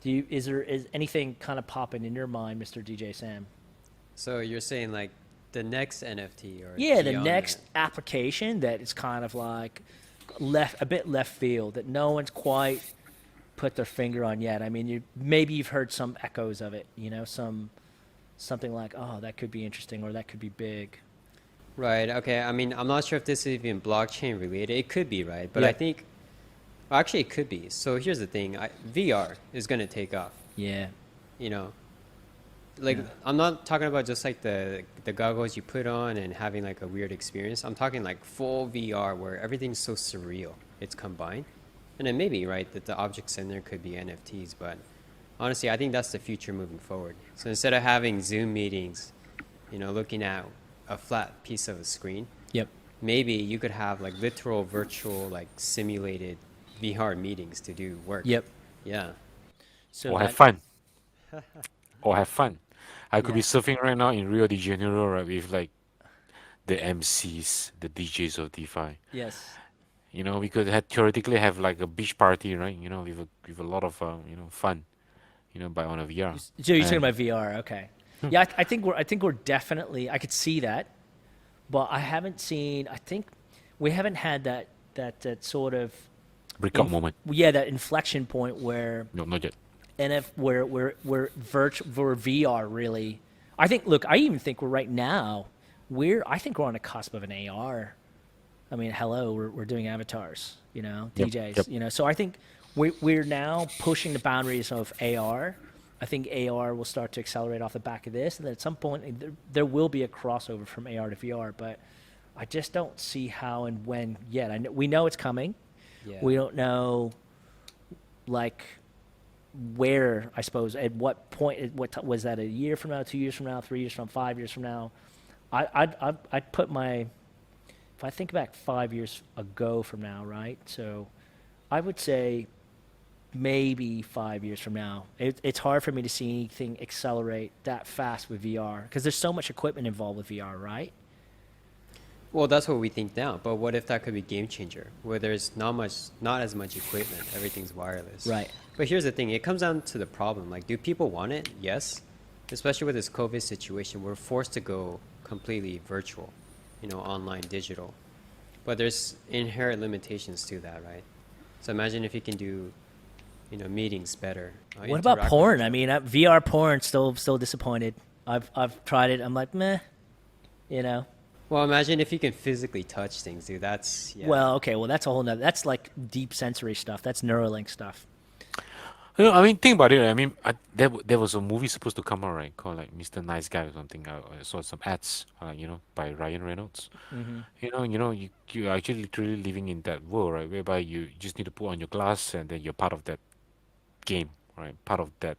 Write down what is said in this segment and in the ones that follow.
Is anything kind of popping in your mind, Mr. DJ Sam? So you're saying like the next NFT or Yeah, the beyond that? next application that is kind of like left a bit left field that no one's quite put their finger on yet. I mean, maybe you've heard some echoes of it. Something like, oh, that could be interesting or that could be big. Right. Okay. I mean, I'm not sure if this is even blockchain related. It could be, right? But I Yep. think, well, actually, it could be. So here's the thing: VR is going to take off. Yeah. You know, like Yeah. I'm not talking about just like the goggles you put on and having like a weird experience. I'm talking like full VR where everything's so surreal. It's combined, and then maybe right that the objects in there could be NFTs. But honestly, I think that's the future moving forward. So instead of having Zoom meetings, looking at a flat piece of a screen, Yep. maybe you could have like literal virtual like simulated VR meetings to do work. Yep. Yeah. So Or have that. fun. Or have fun. I could be Yeah. surfing right now in Rio de Janeiro, right, with like the MCs, the DJs of DeFi. Yes. We could have, theoretically have like a beach party, right? With a lot of fun, by on a VR. So you're talking And about VR, okay? Yeah, I think we're definitely. I could see that, but I haven't seen. I think we haven't had that sort of breakout moment. yeah, that inflection point where No, not yet. where VR really. I think. Look, I even think we're right now. I think we're on the cusp of an AR. I mean, hello, we're doing avatars, Yep. DJs, Yep. So I think we're now pushing the boundaries of AR. I think AR will start to accelerate off the back of this, and then at some point there will be a crossover from AR to VR. But I just don't see how and when yet. We know it's coming. Yeah. We don't know, like, where, I suppose, at what point. Was that a year from now, 2 years from now, 3 years from now, 5 years from now? I'd put if I think back 5 years ago from now, right? So I would say maybe 5 years from now. It's hard for me to see anything accelerate that fast with VR because there's so much equipment involved with VR, right? Well, that's what we think now. But what if that could be game changer, where there's not as much equipment, everything's wireless. Right. But here's the thing: it comes down to the problem. Like, do people want it? Yes. Especially with this COVID situation, we're forced to go completely virtual, online, digital. But there's inherent limitations to that, right? So imagine if you can do, meetings better. What about Interact with porn? each I other. mean, VR porn still disappointed. I've tried it. I'm like, meh, you know. Well, imagine if you can physically touch things, dude. That's yeah. Well, okay, well that's a whole nother. That's like deep sensory stuff. That's Neuralink stuff. I mean, think about it. I mean, there was a movie supposed to come out, right? Called like Mr. Nice Guy or something. I saw some ads, by Ryan Reynolds. Hmm. You are actually literally living in that world, right? Whereby you just need to put on your glass and then you're part of that game, right? Part of that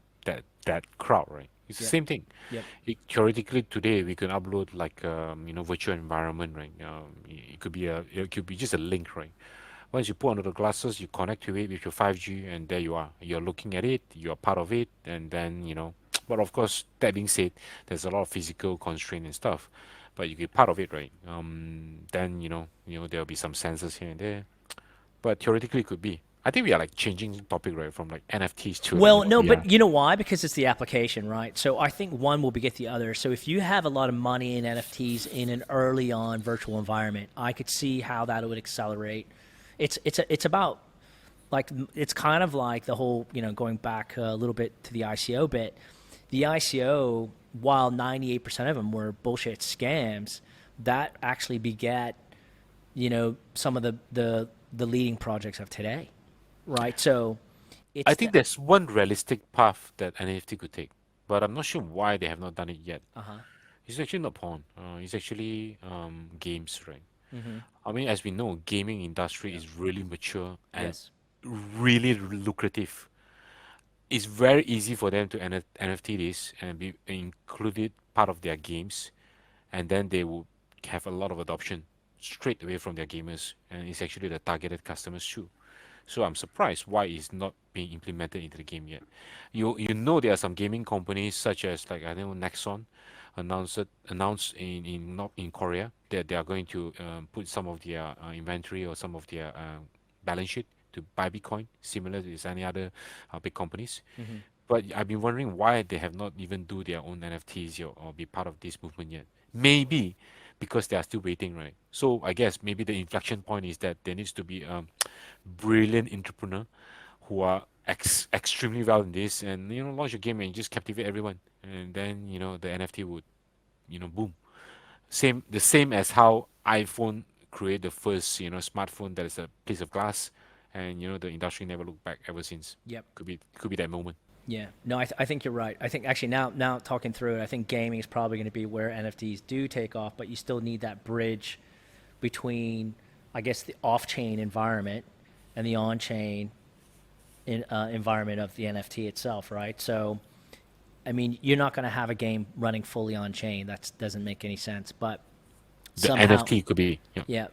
crowd, right? It's the Yep. same thing. Yep. Theoretically, today we can upload like virtual environment, right? It could be just a link, right? Once you put on the glasses, you connect to it with your 5G, and there you are. You're looking at it, you're part of it, and then, But of course, that being said, there's a lot of physical constraint and stuff, but you get part of it, right? Then there'll be some sensors here and there, but theoretically, it could be. I think we are like changing topic, right, from like NFTs to Well, like no, VR. but you know why? Because it's the application, right? So I think one will beget the other. So if you have a lot of money in NFTs in an early on virtual environment, I could see how that would accelerate. It's about like it's kind of like the whole going back a little bit to the ICO bit. The ICO, while 98% of them were bullshit scams, that actually begat some of the leading projects of today, right? So I it's think there's one realistic path that NFT could take, but I'm not sure why they have not done it yet. uh-huh. It's actually not porn. It's actually games, right? Mm-hmm. I mean, as we know, gaming industry is really mature and Yes. really lucrative. It's very easy for them to NFT this and be included part of their games, and then they will have a lot of adoption straight away from their gamers, and it's actually the targeted customers too. So I'm surprised why it's not being implemented into the game yet. You know there are some gaming companies such as like I know Nexon announced in Korea that they are going to put some of their inventory or some of their balance sheet to buy Bitcoin, similar to any other big companies. Mm-hmm. But I've been wondering why they have not even do their own NFTs yet or be part of this movement yet. Maybe because they are still waiting, right? So I guess maybe the inflection point is that there needs to be a brilliant entrepreneur who are extremely well in this, and launch a game and just captivate everyone, and then the NFT would boom. The same as how iPhone create the first smartphone that is a piece of glass, and the industry never looked back ever since. Yep. Could be that moment. Yeah. No, I think you're right. I think actually now talking through it, I think gaming is probably going to be where NFTs do take off, but you still need that bridge between, I guess, the off-chain environment and the on-chain environment of the NFT itself, right? So, I mean, you're not going to have a game running fully on-chain. That doesn't make any sense. But The somehow, NFT could be. Yeah. yeah,